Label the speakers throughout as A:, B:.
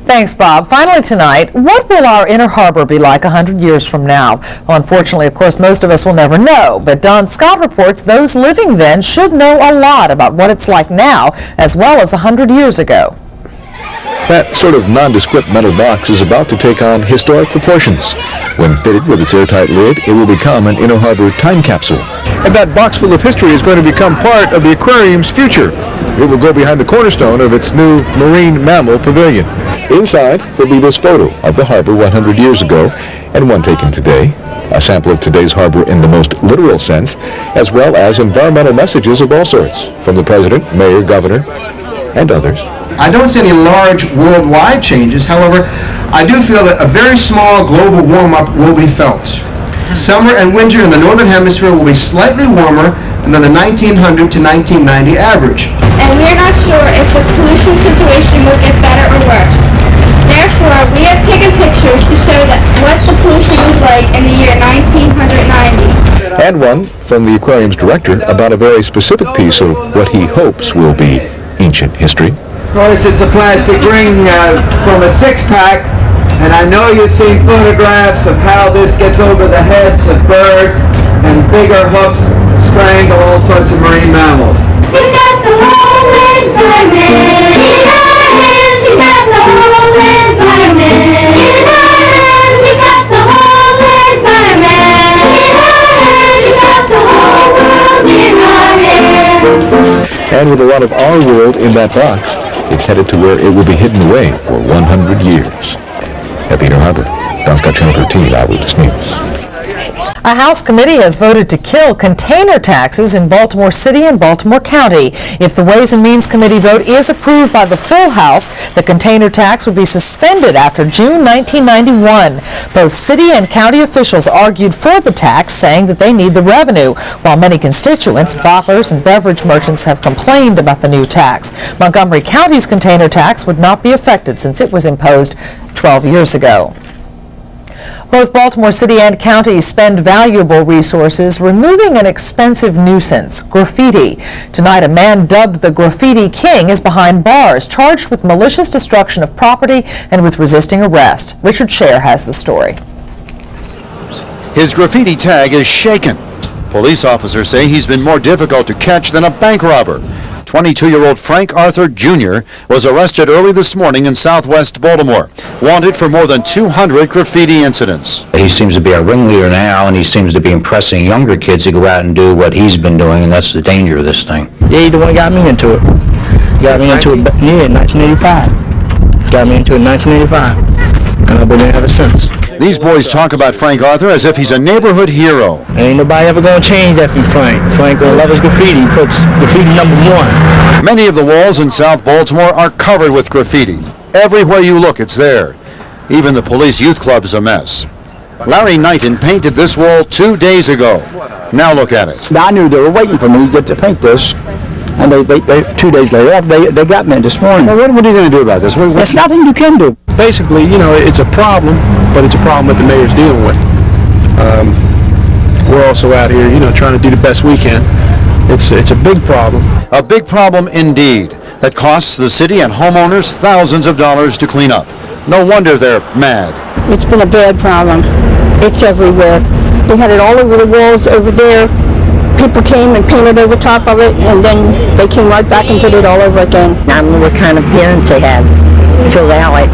A: Thanks, Bob. Finally tonight, what will our inner harbor be like 100 years from now? Well, unfortunately, of course, most of us will never know, but Don Scott reports those living then should know a lot about what it's like now, as well as 100 years ago.
B: That sort of nondescript metal box is about to take on historic proportions. When fitted with its airtight lid, it will become an inner harbor time capsule. And that box full of history is going to become part of the aquarium's future. It will go behind the cornerstone of its new marine mammal pavilion. Inside will be this photo of the harbor 100 years ago and one taken today, a sample of today's harbor in the most literal sense, as well as environmental messages of all sorts from the president, mayor, governor, and others.
C: I don't see any large worldwide changes. However, I do feel that a very small global warm-up will be felt. Summer and winter in the northern hemisphere will be slightly warmer than the 1900 to 1990 average.
D: And we're not sure if the pollution situation will get better or worse. Therefore, we have taken pictures to show that what the pollution was like in the year 1990.
B: And one from the aquarium's director about a very specific piece of what he hopes will be ancient history.
E: Notice it's a plastic ring from a six-pack, and I know you've seen photographs of how this gets over the heads of birds and bigger hooks strangle all sorts of marine mammals.
D: We got the whole environment in our hands. We got the whole environment in our hands. We got the whole environment in our hands. We got the whole world in our hands.
B: And with a lot of our world in that box, it's headed to where it will be hidden away for 100 years. At the Inner Harbor, Don Scott, Channel 13, Eyewitness News.
A: A House committee has voted to kill container taxes in Baltimore City and Baltimore County. If the Ways and Means Committee vote is approved by the full House, the container tax would be suspended after June 1991. Both city and county officials argued for the tax, saying that they need the revenue, while many constituents, bottlers and beverage merchants, have complained about the new tax. Montgomery County's container tax would not be affected since it was imposed 12 years ago. Both Baltimore City and County spend valuable resources removing an expensive nuisance, graffiti. Tonight, a man dubbed the Graffiti King is behind bars, charged with malicious destruction of property and with resisting arrest. Richard Scher has the story.
F: His graffiti tag is shaken. Police officers say he's been more difficult to catch than a bank robber. 22-year-old Frank Arthur Jr. was arrested early this morning in southwest Baltimore, wanted for more than 200 graffiti incidents.
G: He seems to be a ringleader now, and he seems to be impressing younger kids to go out and do what he's been doing, and that's the danger of this thing.
H: Yeah, he's the one who got me into it. Got me into it, yeah, 1985. Got me into it in 1985, and I've been there ever since.
F: These boys talk about Frank Arthur as if he's a neighborhood hero.
H: Ain't nobody ever gonna change that from Frank. Frank gonna love his graffiti. He puts graffiti #1.
F: Many of the walls in South Baltimore are covered with graffiti. Everywhere you look, it's there. Even the police youth club is a mess. Larry Knighton painted this wall 2 days ago. Now look at it.
I: I knew they were waiting for me to get to paint this. And they 2 days later, they got me this morning.
B: Well, what are you going to do about this?
I: There's nothing you can do.
J: Basically, you know, it's a problem, but it's a problem that the mayor's dealing with. We're also out here, you know, trying to do the best we can. It's a big problem.
F: A big problem indeed that costs the city and homeowners thousands of dollars to clean up. No wonder they're mad.
K: It's been a bad problem. It's everywhere. They had it all over the walls over there. People came and painted over top of it, and then they came right back and did it all over again.
L: I don't know what kind of parents they have to allow it.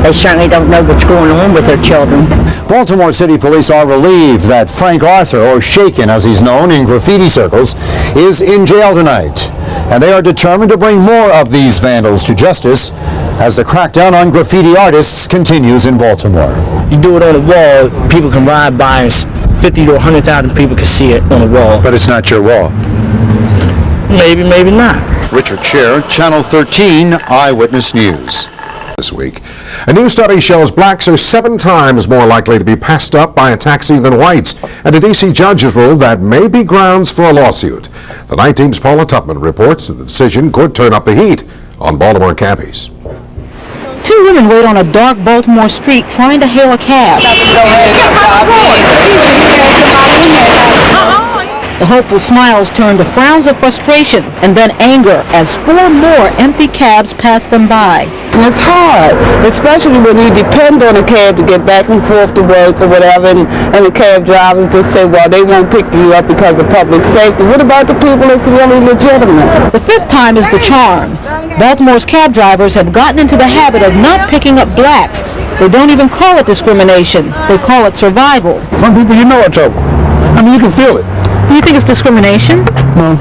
L: They certainly don't know what's going on with their children.
F: Baltimore City Police are relieved that Frank Arthur, or Shaken as he's known in graffiti circles, is in jail tonight. And they are determined to bring more of these vandals to justice as the crackdown on graffiti artists continues in Baltimore.
H: You do it on the wall, people can ride by and 50 to 100,000 people can see it on the wall.
F: But it's not your wall.
H: Maybe, maybe not.
F: Richard Scher, Channel 13, Eyewitness News.
M: This week, a new study shows blacks are 7 times more likely to be passed up by a taxi than whites, and a D.C. judge has ruled that may be grounds for a lawsuit. The Night Team's Paula Tupman reports that the decision could turn up the heat on Baltimore cabbies.
N: 2 women wait on a dark Baltimore street trying to hail a cab. The hopeful smiles turned to frowns of frustration and then anger as 4 more empty cabs passed them by.
O: And it's hard, especially when you depend on a cab to get back and forth to work or whatever, and the cab drivers just say, well, they won't pick you up because of public safety. What about the people that's really legitimate?
N: The 5th time is the charm. Baltimore's cab drivers have gotten into the habit of not picking up blacks. They don't even call it discrimination. They call it survival.
I: Some people you know are trouble. I mean, you can feel it.
N: Do you think it's discrimination?
I: No.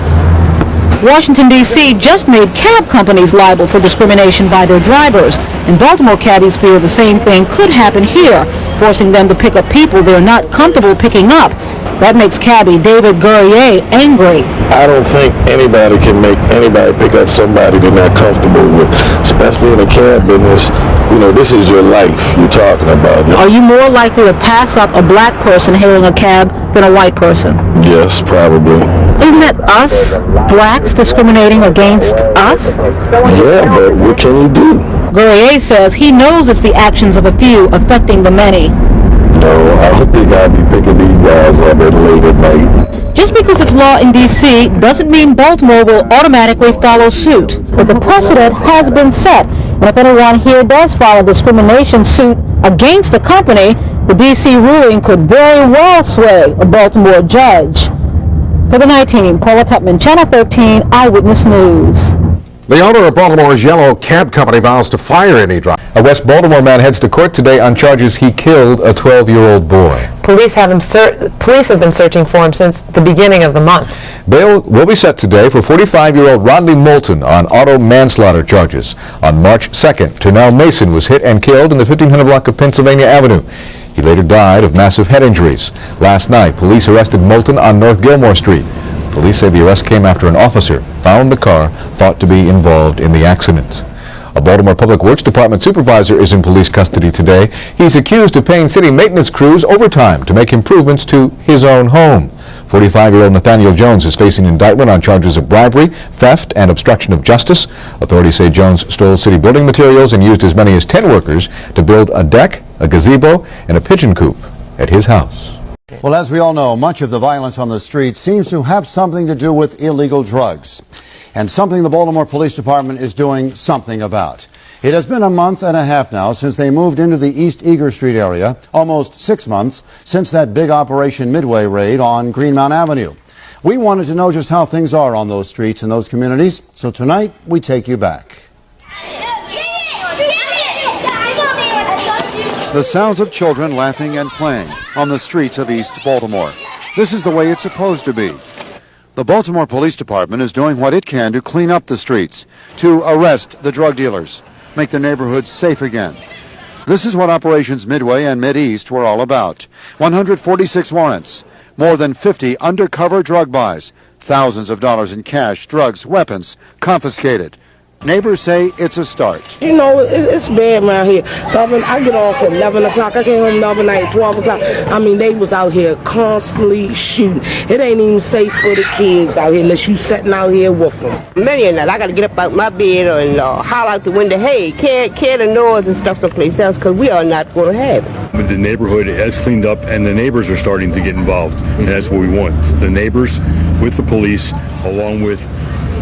N: Washington, D.C. just made cab companies liable for discrimination by their drivers, and Baltimore cabbies fear the same thing could happen here, forcing them to pick up people they're not comfortable picking up. That makes cabbie David Gurrier angry.
J: I don't think anybody can make anybody pick up somebody they're not comfortable with, especially in the cab business. You know, this is your life you're talking about.
N: Are you more likely to pass up a black person hailing a cab than a white person?
J: Yes, probably.
N: Isn't that us, blacks, discriminating against us?
J: Yeah, but what can you do?
N: Gurrier says he knows it's the actions of a few affecting the many.
J: No, I don't think I'll be picking these guys up at late at night.
N: Just because it's law in D.C. doesn't mean Baltimore will automatically follow suit. But the precedent has been set, and if anyone here does file a discrimination suit against a company, the D.C. ruling could very well sway a Baltimore judge. For the night team, Paula Tutman, Channel 13 Eyewitness News.
M: The owner of Baltimore's yellow cab company vows to fire any driver.
B: A West Baltimore man heads to court today on charges he killed a 12-year-old boy.
A: Police have been searching for him since the beginning of the month.
B: Bail will be set today for 45-year-old Rodney Moulton on auto manslaughter charges. On March 2nd, Turnell Mason was hit and killed in the 1500 block of Pennsylvania Avenue. He later died of massive head injuries. Last night, police arrested Moulton on North Gilmore Street. Police say the arrest came after an officer found the car thought to be involved in the accident. A Baltimore Public Works Department supervisor is in police custody today. He's accused of paying city maintenance crews overtime to make improvements to his own home. 45-year-old Nathaniel Jones is facing indictment on charges of bribery, theft, and obstruction of justice. Authorities say Jones stole city building materials and used as many as 10 workers to build a deck, a gazebo, and a pigeon coop at his house.
F: Well, as we all know, much of the violence on the street seems to have something to do with illegal drugs, and something the Baltimore Police Department is doing something about. It has been a month and a half now since they moved into the East Eager Street area, almost 6 months since that big Operation Midway raid on Greenmount Avenue. We wanted to know just how things are on those streets in those communities, so tonight we take you back. The sounds of children laughing and playing on the streets of East Baltimore. This is the way it's supposed to be. The Baltimore Police Department is doing what it can to clean up the streets, to arrest the drug dealers, make the neighborhoods safe again. This is what Operations Midway and Mid-East were all about. 146 warrants, more than 50 undercover drug buys, thousands of dollars in cash, drugs, weapons confiscated. Neighbors say it's a start.
O: You know, it's bad around here. I get off at 11 o'clock. I came home the other night at 12 o'clock. I mean, they was out here constantly shooting. It ain't even safe for the kids out here unless you sitting out here with them.
P: Many of that, I got to get up out my bed and holler out the window, hey, care the noise and stuff someplace else, because we are not going to have it.
Q: But the neighborhood has cleaned up, and the neighbors are starting to get involved, and that's what we want. The neighbors with the police, along with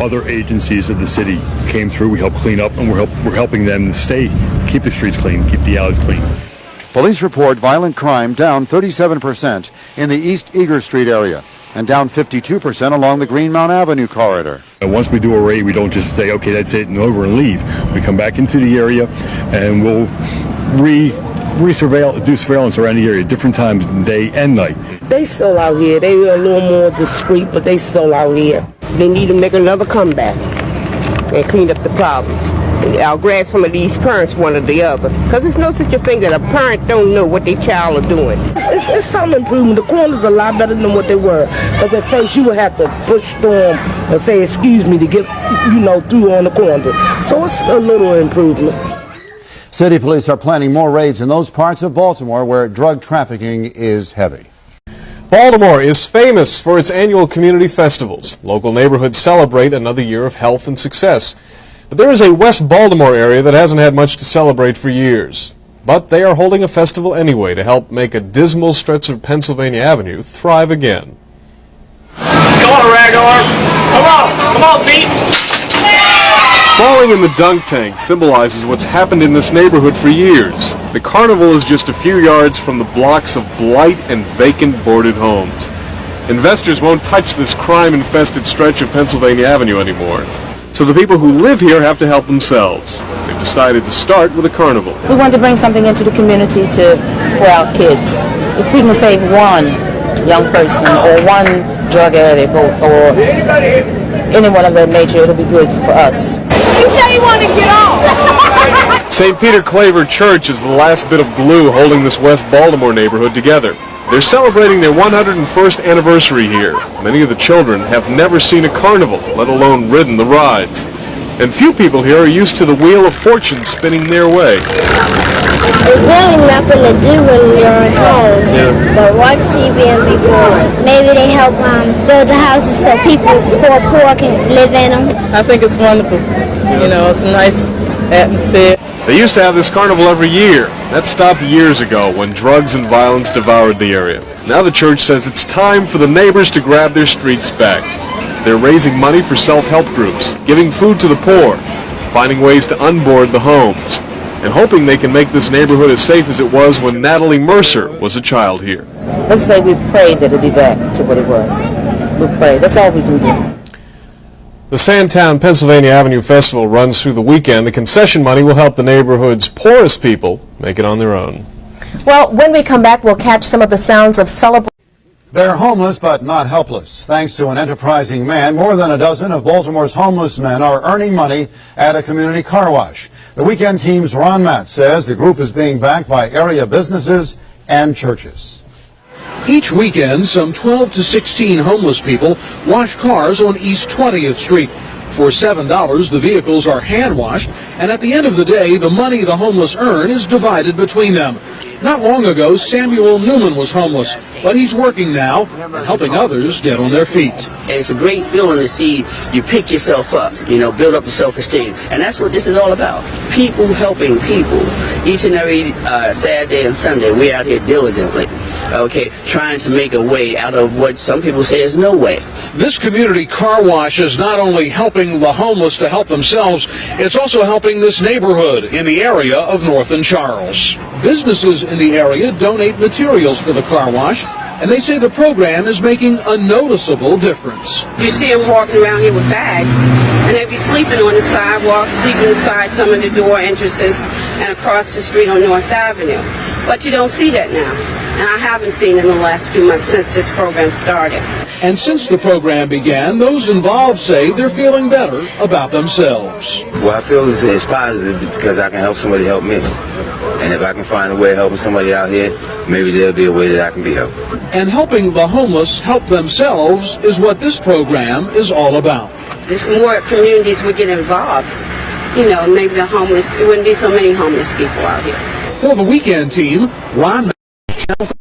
Q: other agencies of the city, came through. We helped clean up, and we're helping them to keep the streets clean, keep the alleys clean.
F: Police report violent crime down 37% in the East Eager Street area and down 52% along the Greenmount Avenue corridor.
Q: And once we do a raid, we don't just say, okay, that's it, and over and leave. We come back into the area, and we'll do surveillance around the area different times, day and night.
O: They still out here. They are a little more discreet, but they still out here.
P: They need to make another comeback and clean up the problem. And I'll grab some of these parents one or the other, because there's no such a thing that a parent don't know what their child are doing.
O: It's some improvement. The corners are a lot better than what they were. Because at first you would have to push through them or say excuse me to get through on the corner. So it's a little improvement.
F: City police are planning more raids in those parts of Baltimore where drug trafficking is heavy.
R: Baltimore is famous for its annual community festivals. Local neighborhoods celebrate another year of health and success. But there is a West Baltimore area that hasn't had much to celebrate for years. But they are holding a festival anyway to help make a dismal stretch of Pennsylvania Avenue thrive again.
E: Come on, Ragnar. Come on, Pete.
R: Falling in the dunk tank symbolizes what's happened in this neighborhood for years. The carnival is just a few yards from the blocks of blight and vacant boarded homes. Investors won't touch this crime-infested stretch of Pennsylvania Avenue anymore. So the people who live here have to help themselves. They've decided to start with a carnival.
S: We want to bring something into the community for our kids. If we can save one young person or one drug addict or anyone of that nature, it'll be good for us.
D: You said you want to get off.
R: St. Peter Claver Church is the last bit of glue holding this West Baltimore neighborhood together. They're celebrating their 101st anniversary here. Many of the children have never seen a carnival, let alone ridden the rides. And few people here are used to the wheel of fortune spinning their way.
D: There's really nothing to do when you're at home, but watch TV and be bored. Maybe they help build the houses so people who are poor can live in them.
S: I think it's wonderful. You know, it's a nice atmosphere.
R: They used to have this carnival every year. That stopped years ago when drugs and violence devoured the area. Now the church says it's time for the neighbors to grab their streets back. They're raising money for self-help groups, giving food to the poor, finding ways to unboard the homes, and hoping they can make this neighborhood as safe as it was when Natalie Mercer was a child here.
S: Let's say we pray that it'll be back to what it was. We pray. That's all we can do.
R: The Sandtown Pennsylvania Avenue Festival runs through the weekend. The concession money will help the neighborhood's poorest people make it on their own.
T: Well, when we come back, we'll catch some of the sounds of celebration.
F: They're homeless but not helpless. Thanks to an enterprising man, more than a dozen of Baltimore's homeless men are earning money at a community car wash. The weekend team's Ron Matt says the group is being backed by area businesses and churches.
U: Each weekend, some 12 to 16 homeless people wash cars on East 20th Street. For $7, the vehicles are hand washed, and at the end of the day, the money the homeless earn is divided between them. Not long ago, Samuel Newman was homeless, but he's working now and helping others get on their feet.
V: It's a great feeling to see you pick yourself up, build up your self-esteem. And that's what this is all about. People helping people. Each and every Saturday and Sunday, we're out here diligently, trying to make a way out of what some people say is no way.
U: This community car wash is not only helping the homeless to help themselves, it's also helping this neighborhood in the area of North and Charles. Businesses in the area donate materials for the car wash, and they say the program is making a noticeable difference.
W: You see them walking around here with bags, and they be sleeping on the sidewalk, sleeping inside some of the door entrances, and across the street on North Avenue. But you don't see that now, and I haven't seen it in the last few months since this program started.
U: And since the program began, those involved say they're feeling better about themselves.
X: Well, I feel it's positive because I can help somebody help me. And if I can find a way of helping somebody out here, maybe there'll be a way that I can be helped.
U: And helping the homeless help themselves is what this program is all about.
W: If more communities would get involved, maybe the homeless, it wouldn't be so many homeless people out here.
U: For the weekend team, Ron Channel